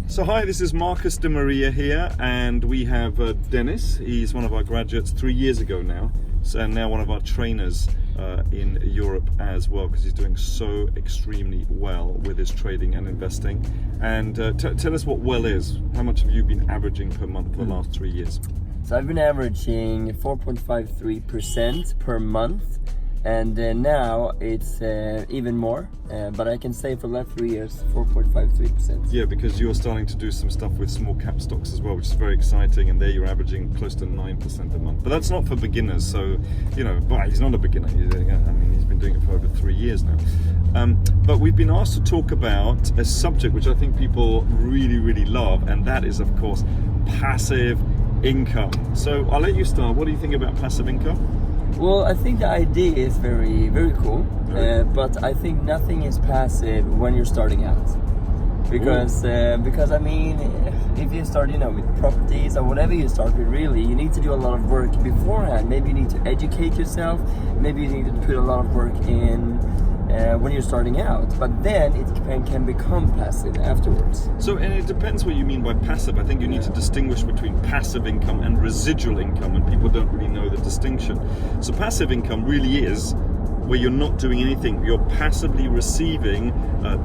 So hi, this is Marcus de Maria here, and we have Dennis. He's one of our graduates 3 years ago now, and now one of our trainers in Europe as well, because he's doing so extremely well with his trading and investing. And tell us what well is. How much have you been averaging per month for the last 3 years? So I've been averaging 4.53% per month, and now it's even more, but I can say for the last 3 years 4.53%. Yeah, because you're starting to do some stuff with small cap stocks as well, which is very exciting, and there you're averaging close to 9% a month. But that's not for beginners, so well, he's not a beginner. He's been doing it for over 3 years now. But we've been asked to talk about a subject which I think people really love, and that is, of course, passive income. So I'll let you start. What do you think about passive income? Well, I think the idea is very cool, but I think nothing is passive when you're starting out. Because I mean, if you start, with properties or whatever you start with, really, you need to do a lot of work beforehand. Maybe you need to educate yourself. Maybe you need to put a lot of work in when you're starting out. But then it can become passive afterwards. So, and it depends what you mean by passive. I think you need to distinguish between passive income and residual income, and people don't really know the distinction. So passive income really is where you're not doing anything. You're passively receiving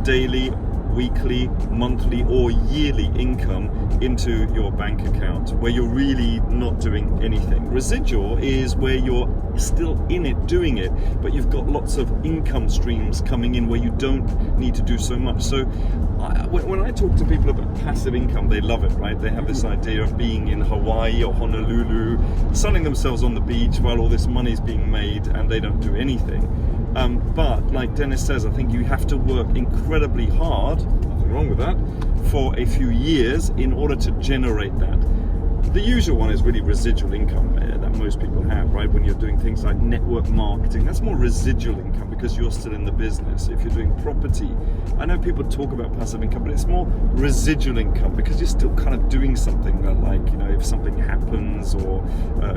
daily, weekly, monthly or yearly income into your bank account, where you're really not doing anything. Residual is where you're still in it, doing it, but you've got lots of income streams coming in where you don't need to do so much. So when I talk to people about passive income, they love it, right? They have this idea of being in Hawaii or Honolulu, sunning themselves on the beach while all this money's being made and they don't do anything. But like Dennis says, I think you have to work incredibly hard, nothing wrong with that, for a few years in order to generate that. The usual one is really residual income that most people have, right? When you're doing things like network marketing, that's more residual income because you're still in the business. If you're doing property, I know people talk about passive income, but it's more residual income because you're still kind of doing something like, if something happens or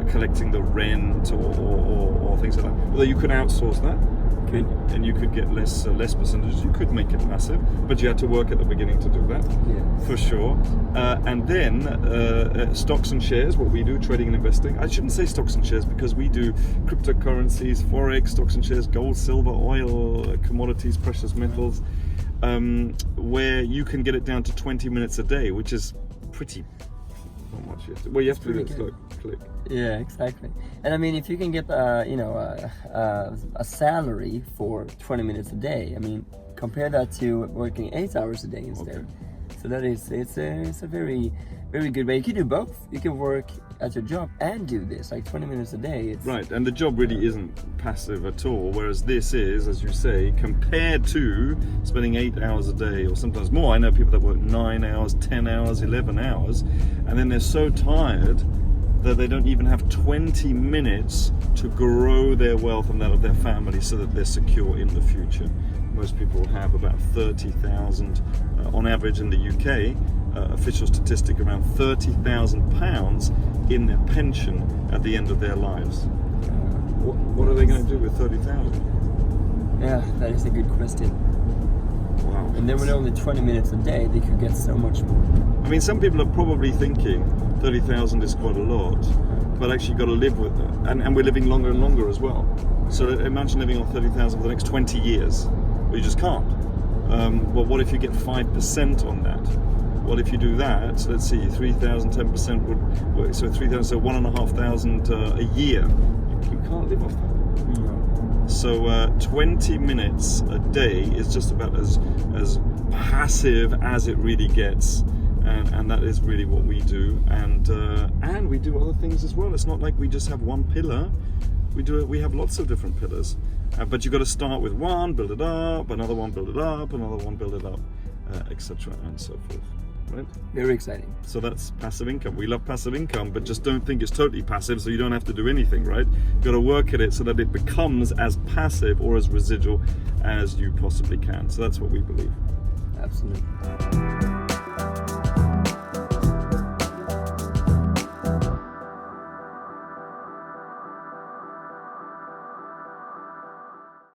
collecting the rent or things like that. Although you could outsource that. And you could get less percentages. You could make it passive, but you had to work at the beginning to do that, for sure. And then stocks and shares, what we do, trading and investing. I shouldn't say stocks and shares because we do cryptocurrencies, forex, stocks and shares, gold, silver, oil, commodities, precious metals, where you can get it down to 20 minutes a day, which is pretty. Not much you have to. Well, you have to do this. Look, click. Yeah, exactly. And I mean, if you can get a salary for 20 minutes a day, I mean, compare that to working 8 hours a day instead. Okay. So that is it's a very good way. You can do both. You can work at your job and do this, like 20 minutes a day. Right, and the job really isn't passive at all, whereas this is, as you say, compared to spending 8 hours a day or sometimes more. I know people that work 9 hours, 10 hours, 11 hours, and then they're so tired that they don't even have 20 minutes to grow their wealth and that of their family so that they're secure in the future. Most people have about 30,000 on average in the UK, official statistic, around £30,000 in their pension at the end of their lives. What are they going to do with 30,000? Yeah, that is a good question. Wow. And then with only 20 minutes a day, they could get so much more. I mean, some people are probably thinking 30,000 is quite a lot, but actually you've got to live with it. And we're living longer and longer as well. So imagine living on 30,000 for the next 20 years. Well, you just can't. Well, what if you get 5% on that? Well, if you do that, so let's see, 3,000, 10% would, so 3,000, so 1,500 a year. You can't live off that. No. So 20 minutes a day is just about as passive as it really gets, and that is really what we do. And we do other things as well. It's not like we just have one pillar. We have lots of different pillars, but you've got to start with one, build it up, another one, build it up, another one, build it up, etc. and so forth. Right? Very exciting. So that's passive income. We love passive income, but just don't think it's totally passive, so you don't have to do anything, right? You've got to work at it so that it becomes as passive or as residual as you possibly can. So that's what we believe. Absolutely.